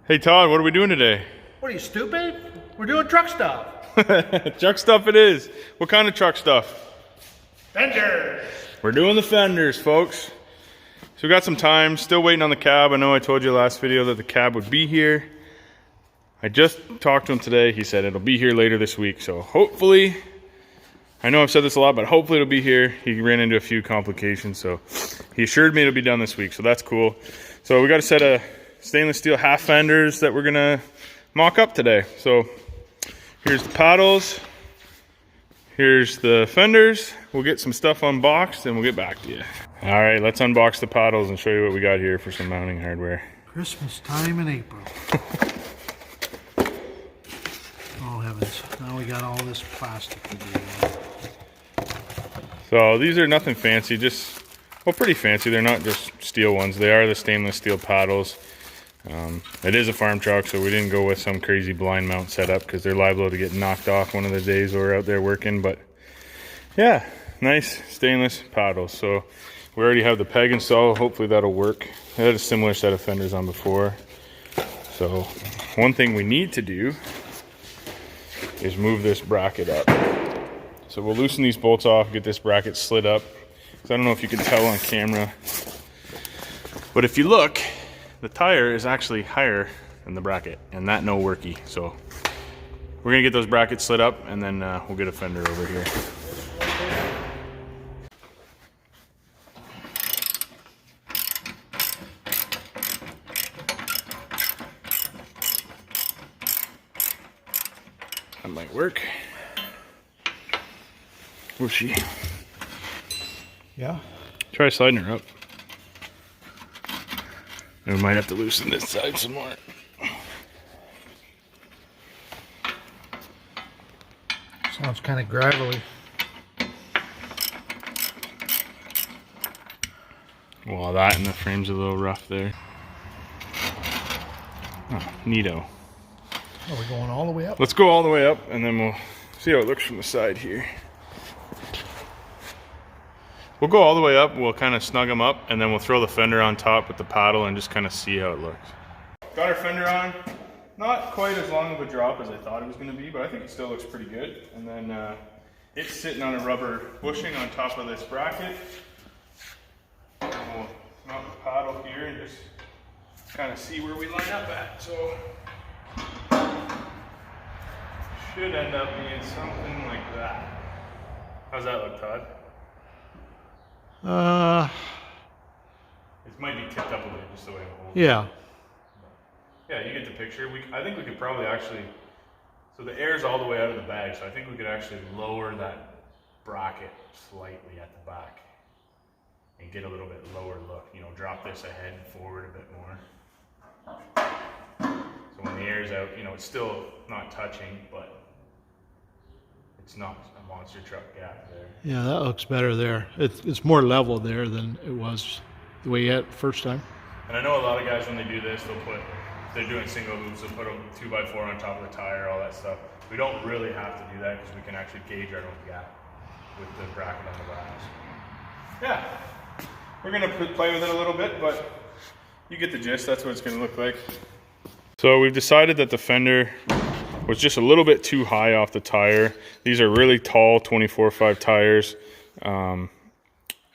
Hey Todd, what are we doing today? What are you, stupid? We're doing truck stuff. Truck stuff it is. What kind of truck stuff? Fenders. We're doing the fenders, folks. So we got some time, still waiting on the cab. I know I told you last video that the cab would be here. I just talked to him today. He said it'll be here later this week. So hopefully, I know I've said this a lot, but hopefully it'll be here. He ran into a few complications, so he assured me it'll be done this week. So that's cool. So we got a set of stainless steel half fenders that we're gonna mock up today. So here's the paddles, here's the fenders. We'll get some stuff unboxed and we'll get back to you. All right, let's unbox the paddles and show you what we got here for some mounting hardware. Christmas time in April. Oh heavens, now we got all this plastic to do. So these are nothing fancy, just, well, pretty fancy. They're not just steel ones. They are the stainless steel paddles. It is a farm truck, so we didn't go with some crazy blind mount setup because they're liable to get knocked off one of the days we're out there working. But yeah, nice stainless paddles. So we already have the peg installed. Hopefully that'll work. I had a similar set of fenders on before. So one thing we need to do is move this bracket up. So we'll loosen these bolts off, get this bracket slid up. So I don't know if you can tell on camera, but if you look, the tire is actually higher than the bracket, and that no worky. So we're gonna get those brackets slid up, and then we'll get a fender over here. That might work. Will she? Yeah. Try sliding her up. And we might have to loosen this side some more. Sounds kind of gravelly. Well, that and the frame's a little rough there. Oh, neato. Are we going all the way up? Let's go all the way up and then we'll see how it looks from the side here. We'll go all the way up, we'll kind of snug them up, and then we'll throw the fender on top with the paddle and just kind of see how it looks. Got our fender on. Not quite as long of a drop as I thought it was going to be, but I think it still looks pretty good. And then it's sitting on a rubber bushing on top of this bracket. And we'll mount the paddle here and just kind of see where we line up at. So should end up being something like that. How's that look, Todd? It might be tipped up a bit just the way it holds. Yeah. Yeah, you get the picture. I think we could probably actually, so the air's all the way out of the bag, so I think we could actually lower that bracket slightly at the back and get a little bit lower look. You know, drop this ahead and forward a bit more. So when the air's out, you know, it's still not touching, but it's not a monster truck gap there. Yeah, that looks better there. It's more level there than it was the way you had it first time. And I know a lot of guys, when they do this, they'll put, if they're doing single loops, they'll put a 2x4 on top of the tire, all that stuff. We don't really have to do that because we can actually gauge our own gap with the bracket on the brass. Yeah, we're gonna play with it a little bit, but you get the gist. That's what it's gonna look like. So we've decided that the fender was just a little bit too high off the tire. These are really tall 24/5 tires.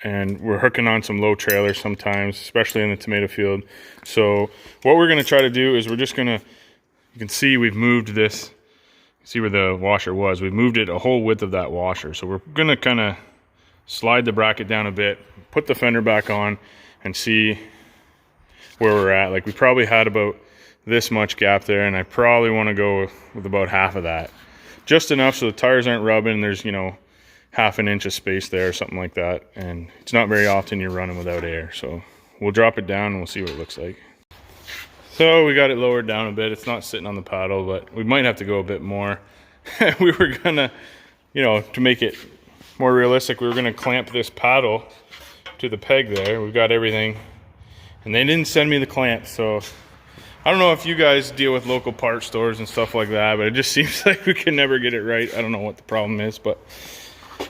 And we're hooking on some low trailers sometimes, especially in the tomato field. So what we're gonna try to do is we're just gonna, you can see we've moved this, see where the washer was. We've moved it a whole width of that washer. So we're gonna kind of slide the bracket down a bit, put the fender back on and see where we're at. Like we probably had about this much gap there, and I probably wanna go with about half of that. Just enough so the tires aren't rubbing. There's, you know, half an inch of space there or something like that, and it's not very often you're running without air. So we'll drop it down and we'll see what it looks like. So we got it lowered down a bit. It's not sitting on the paddle, but we might have to go a bit more. We were gonna, you know, to make it more realistic, we were gonna clamp this paddle to the peg there. We've got everything, and they didn't send me the clamp. So I don't know if you guys deal with local parts stores and stuff like that, but it just seems like we can never get it right. I don't know what the problem is, but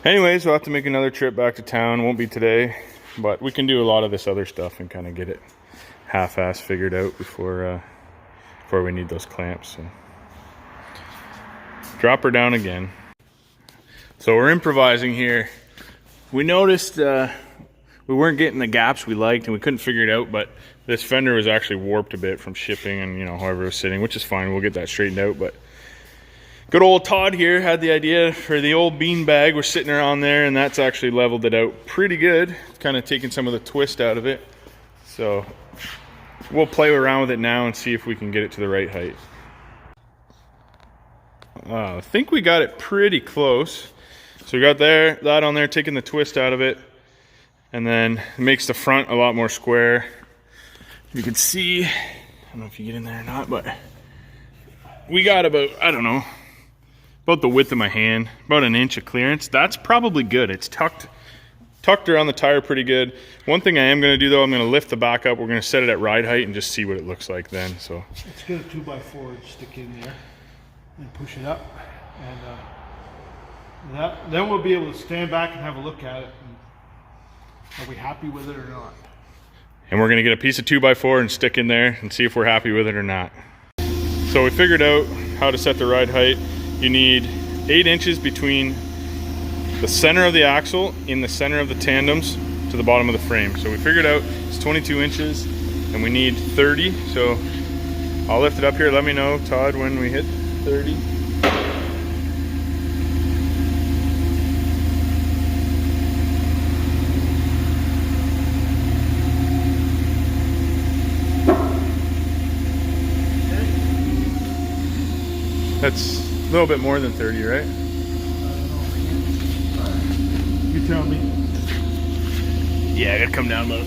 anyways, we'll have to make another trip back to town. Won't be today, but we can do a lot of this other stuff and kind of get it half-ass figured out before before we need those clamps. So drop her down again. So we're improvising here. We noticed we weren't getting the gaps we liked and we couldn't figure it out, but this fender was actually warped a bit from shipping and, you know, however it was sitting, which is fine. We'll get that straightened out. But good old Todd here had the idea for the old bean bag. We're sitting around there, and that's actually leveled it out pretty good. It's kind of taken some of the twist out of it. So we'll play around with it now and see if we can get it to the right height. I think we got it pretty close. So we got that on there, taking the twist out of it, and then it makes the front a lot more square. You can see, I don't know if you get in there or not, but we got about, I don't know, about the width of my hand, about an inch of clearance. That's probably good. It's tucked around the tire pretty good. One thing I am going to do though, I'm going to lift the back up. We're going to set it at ride height and just see what it looks like then. So let's get a 2x4 and stick in there and push it up, and then we'll be able to stand back and have a look at it. And are we happy with it or not? And we're going to get a piece of 2x4 and stick in there and see if we're happy with it or not. So we figured out how to set the ride height. You need 8 inches between the center of the axle in the center of the tandems to the bottom of the frame. So we figured out it's 22 inches and we need 30. So I'll lift it up here. Let me know, Todd, when we hit 30. That's a little bit more than 30, right? You tell me. Yeah, I gotta come down about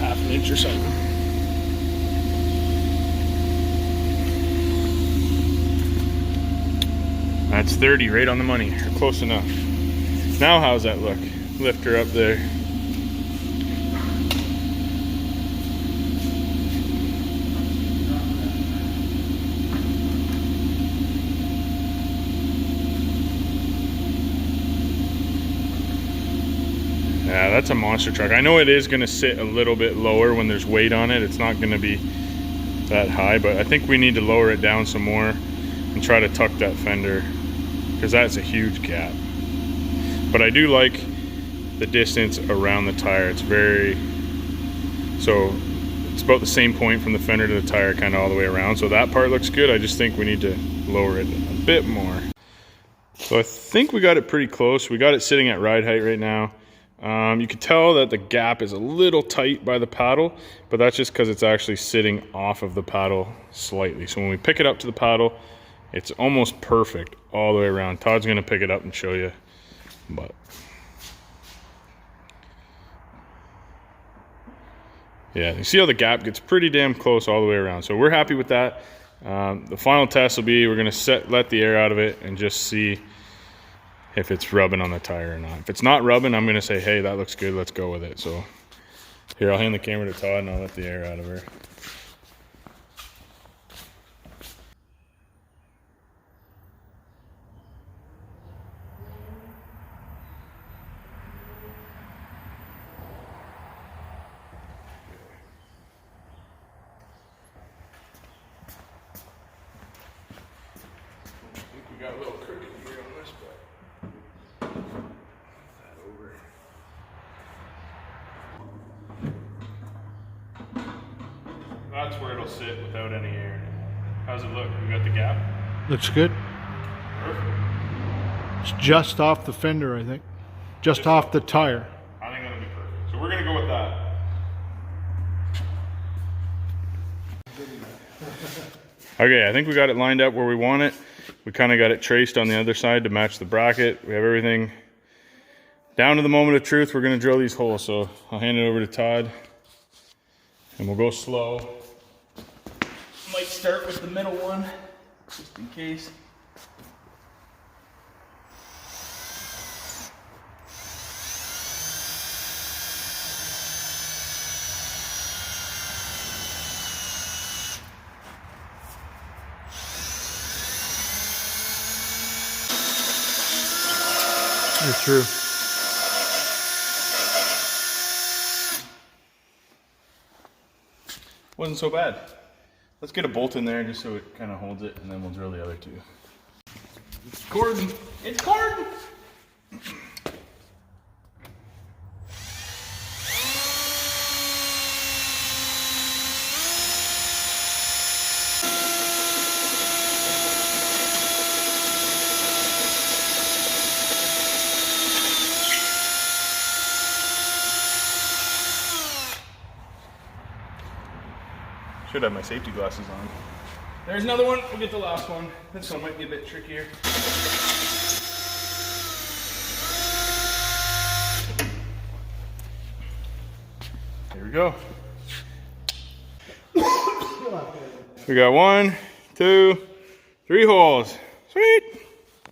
half an inch or something. That's 30, right on the money, or close enough. Now how's that look? Lift her up there. Yeah, that's a monster truck. I know it is going to sit a little bit lower when there's weight on it. It's not going to be that high, but I think we need to lower it down some more and try to tuck that fender, because that's a huge gap. But I do like the distance around the tire. It's it's about the same point from the fender to the tire, kind of all the way around. So that part looks good. I just think we need to lower it a bit more. So I think we got it pretty close. We got it sitting at ride height right now. You can tell that the gap is a little tight by the paddle, but that's just because it's actually sitting off of the paddle slightly. So when we pick it up to the paddle, it's almost perfect all the way around. Todd's going to pick it up and show you. But yeah, you see how the gap gets pretty damn close all the way around. So we're happy with that. The final test will be, we're going to let the air out of it and just see if it's rubbing on the tire or not. If it's not rubbing, I'm going to say, hey, that looks good, let's go with it. So here, I'll hand the camera to Todd and I'll let the air out of her. I think we got a little crooked here on this, but that's where it'll sit without any air in it. How's it look? We got the gap? Looks good. Perfect. It's just off the fender, I think. Just off the tire. I think that'll be perfect. So we're gonna go with that. Okay, I think we got it lined up where we want it. We kind of got it traced on the other side to match the bracket. We have everything down to the moment of truth. We're gonna drill these holes. So I'll hand it over to Todd and we'll go slow. Might start with the middle one, just in case. You're through. Wasn't so bad. Let's get a bolt in there just so it kind of holds it, and then we'll drill the other two. It's cordon. It's cordon. Should have my safety glasses on. There's another one. We'll get the last one. This one might be a bit trickier. Here we go. We got 1, 2, 3 holes. Sweet. So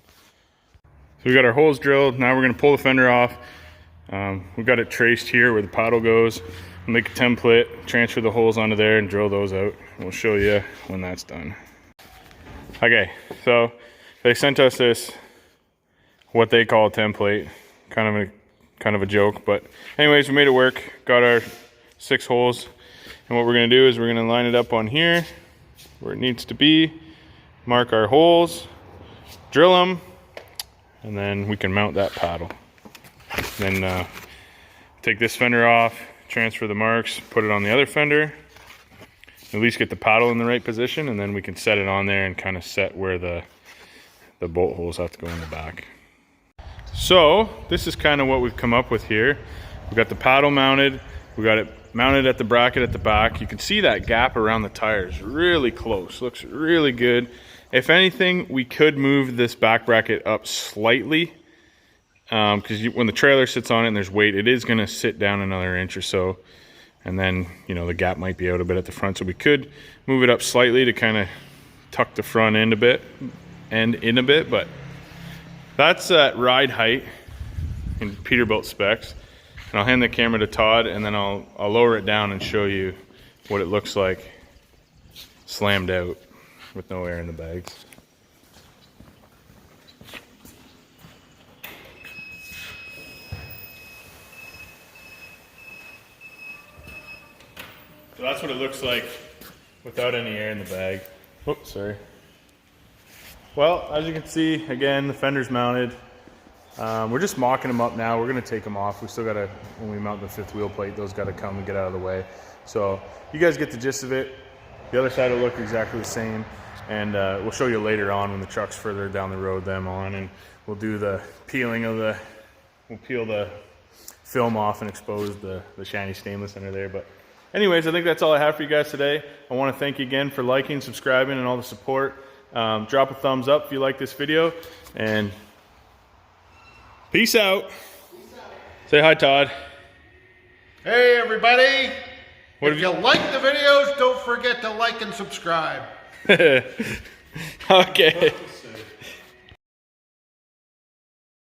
we got our holes drilled. Now we're going to pull the fender off. We got it traced here where the paddle goes. We'll make a template, transfer the holes onto there, and drill those out. We'll show you when that's done. Okay, so they sent us this, what they call a template, kind of a joke, but anyways, we made it work. Got our 6 holes, and what we're gonna do is we're gonna line it up on here where it needs to be, mark our holes, drill them, and then we can mount that paddle. Then take this fender off, transfer the marks, put it on the other fender, at least get the paddle in the right position, and then we can set it on there and kind of set where the bolt holes have to go in the back. So this is kind of what we've come up with here. We've got the paddle mounted, we got it mounted at the bracket at the back. You can see that gap around the tires really close, looks really good. If anything, we could move this back bracket up slightly, because when the trailer sits on it and there's weight, it is going to sit down another inch or so, and then the gap might be out a bit at the front, so we could move it up slightly to kind of tuck the front end in a bit. But that's at ride height in Peterbilt specs, and I'll hand the camera to Todd, and then I'll lower it down and show you what it looks like slammed out with no air in the bags. So that's what it looks like without any air in the bag. Whoops, sorry. Well, as you can see, again, the fender's mounted. We're just mocking them up now. We're gonna take them off. We still gotta, when we mount the 5th wheel plate, those gotta come and get out of the way. So you guys get the gist of it. The other side will look exactly the same. And we'll show you later on when the truck's further down the road them on, and we'll do the peeling of we'll peel the film off and expose the shiny stainless under there. But anyways, I think that's all I have for you guys today. I want to thank you again for liking, subscribing, and all the support. Drop a thumbs up if you like this video, and peace out. Say hi, Todd. Hey, everybody. If you like the videos, don't forget to like and subscribe. Okay.